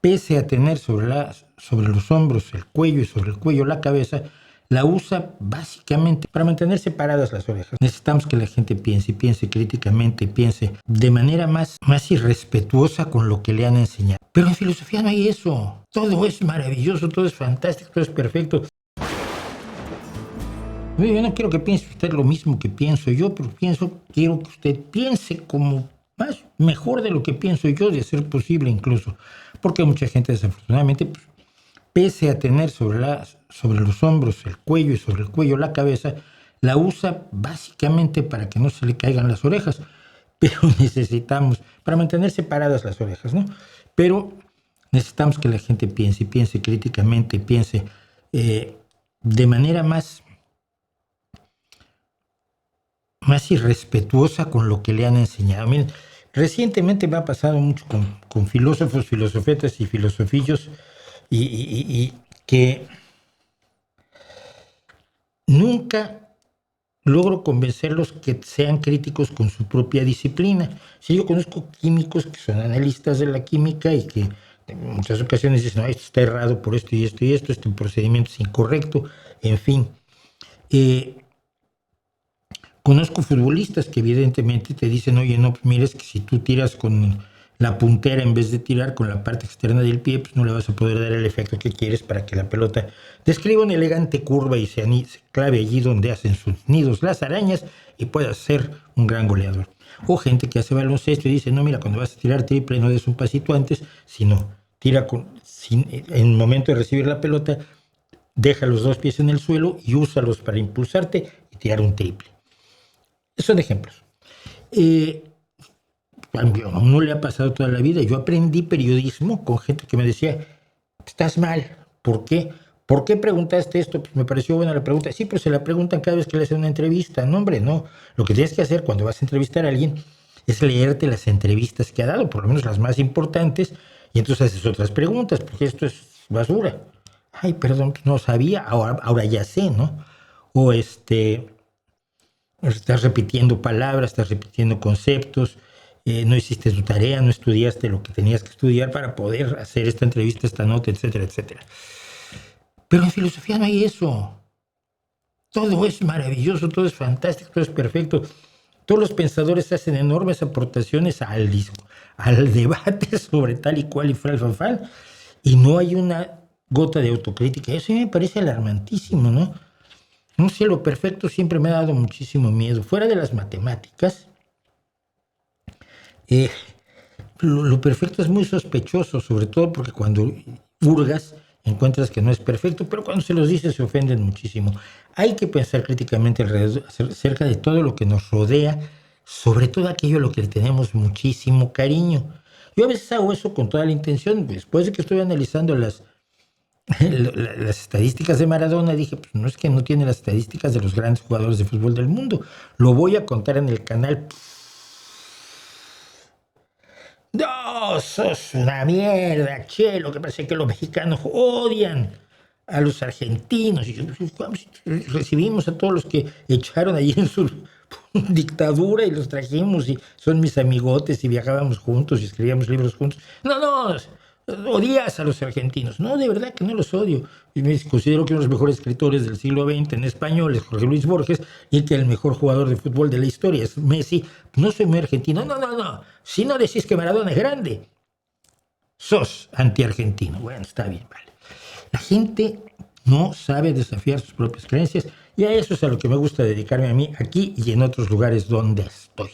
pese a tener sobre los hombros el cuello y sobre el cuello la cabeza, la usa básicamente para mantener separadas las orejas. Necesitamos que la gente piense y piense críticamente y piense de manera más irrespetuosa con lo que le han enseñado. Pero en filosofía no hay eso. Todo es maravilloso, todo es fantástico, todo es perfecto. Yo no quiero que piense usted lo mismo que pienso yo, pero quiero que usted piense como mejor de lo que pienso yo, de ser posible incluso. Porque mucha gente desafortunadamente, pues, pese a tener sobre los hombros el cuello y sobre el cuello la cabeza, la usa básicamente para que no se le caigan las orejas. Pero necesitamos, para mantener separadas las orejas, ¿no? Pero necesitamos que la gente piense y piense críticamente y piense de manera más irrespetuosa con lo que le han enseñado. Miren, recientemente me ha pasado mucho con filósofos, filosofetas y filosofillos y que nunca logro convencerlos que sean críticos con su propia disciplina. Si yo conozco químicos que son analistas de la química y que en muchas ocasiones dicen, no, esto está errado por esto y esto y esto, este procedimiento es incorrecto, en fin. Conozco futbolistas que evidentemente te dicen, oye, no, pues mira, es que si tú tiras con la puntera en vez de tirar con la parte externa del pie, pues no le vas a poder dar el efecto que quieres para que la pelota describa una elegante curva y se clave allí donde hacen sus nidos las arañas y pueda ser un gran goleador. O gente que hace baloncesto y dice, no, mira, cuando vas a tirar triple no des un pasito antes, sino tira en el momento de recibir la pelota, deja los dos pies en el suelo y úsalos para impulsarte y tirar un triple. Son ejemplos. A uno le ha pasado toda la vida. Yo aprendí periodismo con gente que me decía, estás mal. ¿Por qué? ¿Por qué preguntaste esto? Pues me pareció buena la pregunta. Sí, pero se la preguntan cada vez que le hacen una entrevista. No, hombre, no. Lo que tienes que hacer cuando vas a entrevistar a alguien es leerte las entrevistas que ha dado, por lo menos las más importantes, y entonces haces otras preguntas, porque esto es basura. Ay, perdón, no sabía, ahora ya sé, ¿no? O estás repitiendo palabras, estás repitiendo conceptos, no hiciste tu tarea, no estudiaste lo que tenías que estudiar para poder hacer esta entrevista, esta nota, etcétera, etcétera. Pero en filosofía no hay eso. Todo es maravilloso, todo es fantástico, todo es perfecto. Todos los pensadores hacen enormes aportaciones al debate sobre tal y cual y fal, y no hay una gota de autocrítica. Eso me parece alarmantísimo, ¿no? No sé, lo perfecto siempre me ha dado muchísimo miedo. Fuera de las matemáticas, lo perfecto es muy sospechoso, sobre todo porque cuando hurgas encuentras que no es perfecto, pero cuando se los dices se ofenden muchísimo. Hay que pensar críticamente acerca de todo lo que nos rodea, sobre todo aquello a lo que le tenemos muchísimo cariño. Yo a veces hago eso con toda la intención. Después de que estoy analizando las estadísticas de Maradona, dije, pues no es que no tiene las estadísticas de los grandes jugadores de fútbol del mundo. Lo voy a contar en el canal. No, sos una mierda, che, lo que pasa es que los mexicanos odian a los argentinos. Y recibimos a todos los que echaron allí en su dictadura y los trajimos y son mis amigotes y viajábamos juntos y escribíamos libros juntos. No, odias a los argentinos. No, de verdad que no los odio. Y me considero que uno de los mejores escritores del siglo XX en español es Jorge Luis Borges y que el mejor jugador de fútbol de la historia es Messi. No soy muy argentino. No. Si no decís que Maradona es grande, sos antiargentino. Bueno, está bien, vale. La gente no sabe desafiar sus propias creencias y a eso es a lo que me gusta dedicarme a mí aquí y en otros lugares donde estoy.